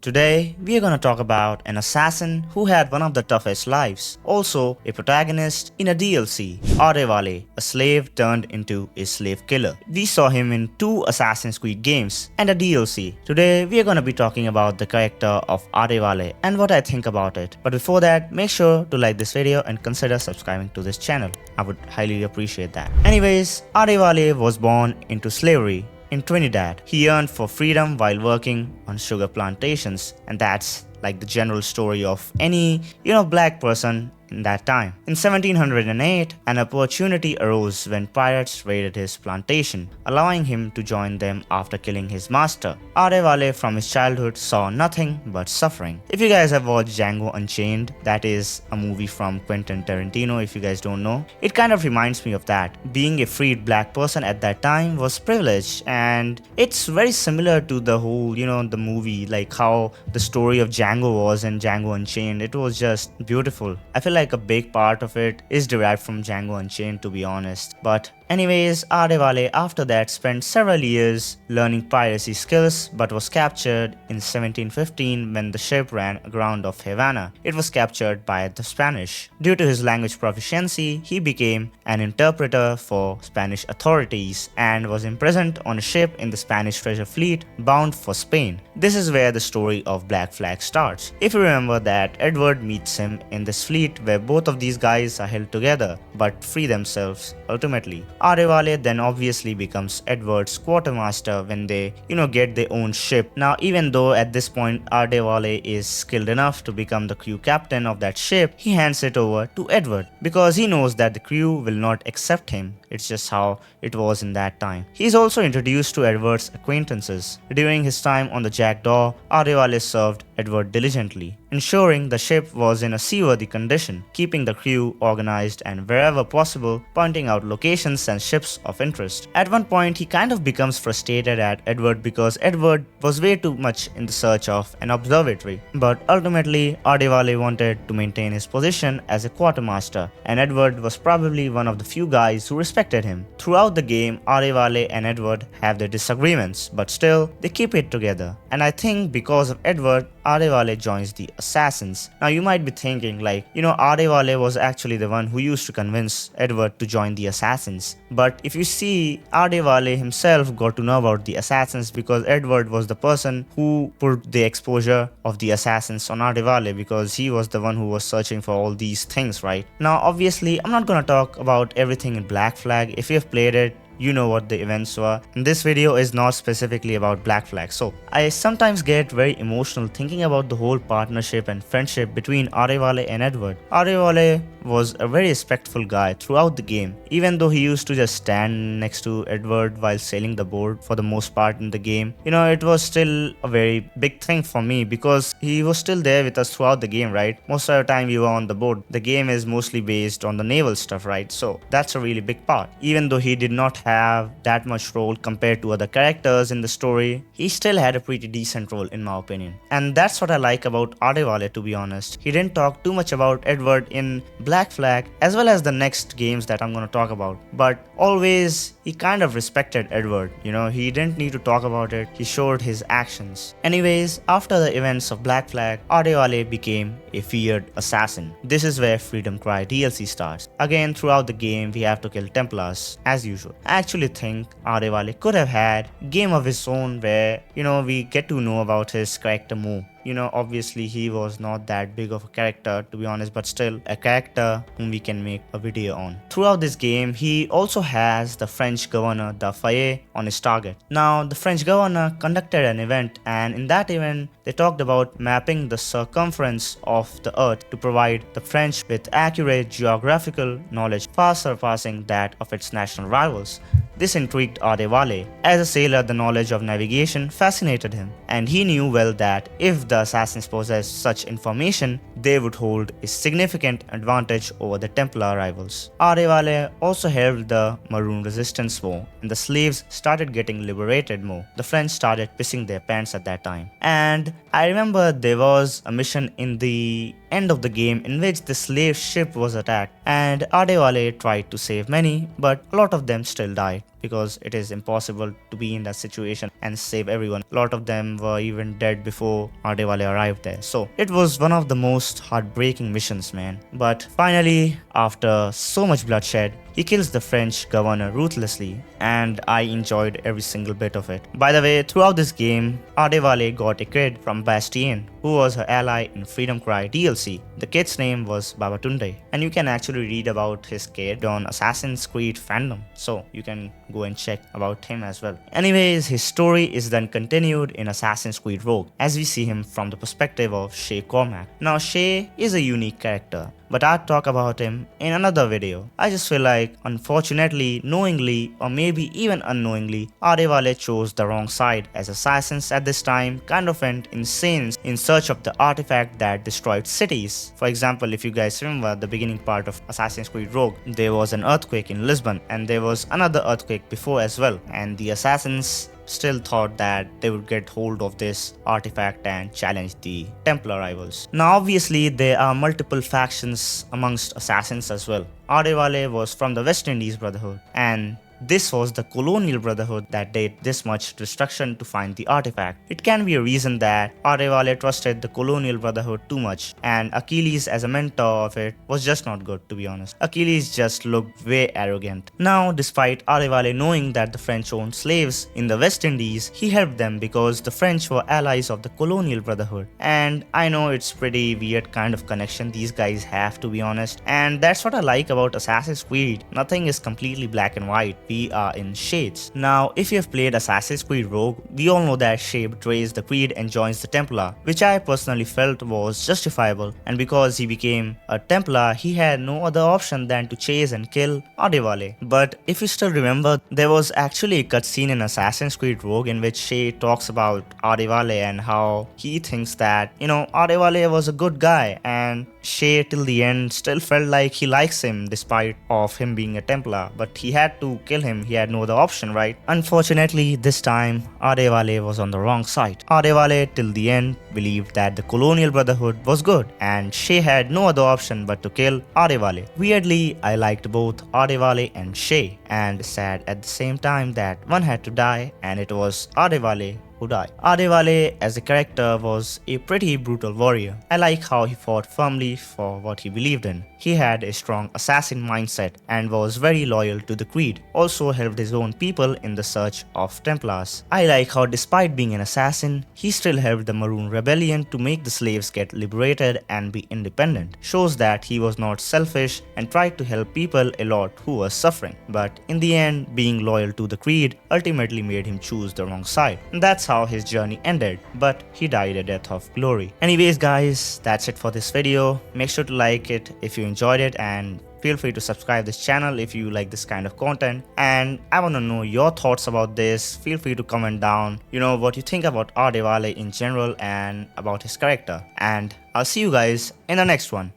Today, we are gonna talk about an assassin who had one of the toughest lives, also a protagonist in a DLC, Adewale, a slave turned into a slave killer. We saw him in 2 Assassin's Creed games and a DLC. Today, we are gonna be talking about the character of Adewale and what I think about it. But before that, make sure to like this video and consider subscribing to this channel. I would highly appreciate that. Anyways, Adewale was born into slavery in Trinidad. He yearned for freedom while working on sugar plantations, and that's like the general story of any, black person in that time. In 1708, an opportunity arose when pirates raided his plantation, allowing him to join them after killing his master. Adewale from his childhood saw nothing but suffering. If you guys have watched Django Unchained, that is a movie from Quentin Tarantino if you guys don't know, it kind of reminds me of that. Being a freed black person at that time was privileged, and it's very similar to the whole, the movie, like how the story of Django was in Django Unchained. It was just beautiful. I feel like a big part of it is derived from Django Unchained, to be honest. But anyways, Adewale after that spent several years learning piracy skills but was captured in 1715 when the ship ran aground of Havana. It was captured by the Spanish. Due to his language proficiency, he became an interpreter for Spanish authorities and was imprisoned on a ship in the Spanish treasure fleet bound for Spain. This is where the story of Black Flag starts. If you remember that Edward meets him in this fleet where both of these guys are held together but free themselves ultimately. Adewale then obviously becomes Edward's quartermaster when they, get their own ship. Now, even though at this point Adewale is skilled enough to become the crew captain of that ship, he hands it over to Edward because he knows that the crew will not accept him. It's just how it was in that time. He is also introduced to Edward's acquaintances. During his time on the Jackdaw, Adewale served Edward diligently, ensuring the ship was in a seaworthy condition, keeping the crew organized and wherever possible, pointing out locations and ships of interest. At one point, he kind of becomes frustrated at Edward because Edward was way too much in the search of an observatory. But ultimately, Adewale wanted to maintain his position as a quartermaster, and Edward was probably one of the few guys who respected him. Throughout the game, Adewale and Edward have their disagreements, but still, they keep it together. And I think because of Edward, Adewale joins the Assassins. Now you might be thinking Adewale was actually the one who used to convince Edward to join the Assassins. But if you see, Adewale himself got to know about the Assassins because Edward was the person who put the exposure of the Assassins on Adewale because he was the one who was searching for all these things, right? Now obviously, I'm not gonna talk about everything in Black Flag. If you've played it, you know what the events were. And this video is not specifically about Black Flag. So I sometimes get very emotional thinking about the whole partnership and friendship between Adewale and Edward. Adewale was a very respectful guy throughout the game, even though he used to just stand next to Edward while sailing the boat for the most part in the game. It was still a very big thing for me because he was still there with us throughout the game, right? Most of the time we were on the boat. The game is mostly based on the naval stuff, right? So that's a really big part. Even though he did not have that much role compared to other characters in the story, he still had a pretty decent role in my opinion. And that's what I like about Adewale, to be honest. He didn't talk too much about Edward in Black Flag as well as the next games that I'm going to talk about, but always he kind of respected Edward. He didn't need to talk about it, he showed his actions. Anyways, after the events of Black Flag, Adewale became a feared assassin. This is where Freedom Cry DLC starts. Again, throughout the game we have to kill Templars as usual. I actually think Adewale could have had a game of his own where, we get to know about his character more. Obviously he was not that big of a character, to be honest, but still a character whom we can make a video on. Throughout this game, he also has the French governor, the Fayet, on his target. Now, the French governor conducted an event, and in that event, they talked about mapping the circumference of the earth to provide the French with accurate geographical knowledge, far surpassing that of its national rivals. This intrigued Adewale. As a sailor, the knowledge of navigation fascinated him, and he knew well that if the assassins possessed such information, they would hold a significant advantage over the Templar rivals. Adewale also held the Maroon Resistance War, and the slaves started getting liberated more. The French started pissing their pants at that time. And I remember there was a mission in the end of the game in which the slave ship was attacked, and Adewale tried to save many, but a lot of them still died because it is impossible to be in that situation and save everyone. A lot of them were even dead before Adewale arrived there. So it was one of the most heartbreaking missions, man. But finally, after so much bloodshed, he kills the French governor ruthlessly, and I enjoyed every single bit of it. By the way, throughout this game, Adewale got a kid from Bastien, who was her ally in Freedom Cry DLC. The kid's name was Babatunde, and you can actually read about his kid on Assassin's Creed fandom, so you can go and check about him as well. Anyways, his story is then continued in Assassin's Creed Rogue, as we see him from the perspective of Shay Cormac. Now, Shay is a unique character, but I'll talk about him in another video. I just feel like, unfortunately, knowingly or maybe even unknowingly, Adewale chose the wrong side, as assassins at this time kind of went insane in search of the artifact that destroyed cities. For example, if you guys remember the beginning part of Assassin's Creed Rogue, there was an earthquake in Lisbon, and there was another earthquake before as well, and the assassins still thought that they would get hold of this artifact and challenge the Templar rivals. Now obviously there are multiple factions amongst assassins as well. Adewale was from the West Indies Brotherhood, and this was the colonial brotherhood that did this much destruction to find the artifact. It can be a reason that Adewale trusted the colonial brotherhood too much, and Achilles as a mentor of it was just not good, to be honest. Achilles just looked way arrogant. Now, despite Adewale knowing that the French owned slaves in the West Indies, he helped them because the French were allies of the colonial brotherhood. And I know it's pretty weird kind of connection these guys have, to be honest, and that's what I like about Assassin's Creed. Nothing is completely black and white. We are in shades. Now, if you have played Assassin's Creed Rogue, we all know that Shay betrays the Creed and joins the Templar, which I personally felt was justifiable, and because he became a Templar, he had no other option than to chase and kill Adewale. But if you still remember, there was actually a cutscene in Assassin's Creed Rogue in which Shay talks about Adewale and how he thinks that, Adewale was a good guy, and Shay till the end still felt like he likes him despite of him being a Templar, but he had to kill him. He had no other option, right? Unfortunately, this time Adewale was on the wrong side. Adewale till the end believed that the colonial brotherhood was good, and Shay had no other option but to kill Adewale. Weirdly, I liked both Adewale and Shay, and sad at the same time that one had to die, and it was Adewale who died. Adewale as a character was a pretty brutal warrior. I like how he fought firmly for what he believed in. He had a strong assassin mindset and was very loyal to the Creed. Also helped his own people in the search of Templars. I like how despite being an assassin, he still helped the Maroon Rebellion to make the slaves get liberated and be independent. Shows that he was not selfish and tried to help people a lot who were suffering. But in the end, being loyal to the Creed ultimately made him choose the wrong side. And that's how his journey ended, but he died a death of glory. Anyways guys, that's it for this video. Make sure to like it if you enjoyed it, and feel free to subscribe this channel if you like this kind of content. And I want to know your thoughts about this. Feel free to comment down, what you think about Adewale in general and about his character. And I'll see you guys in the next one.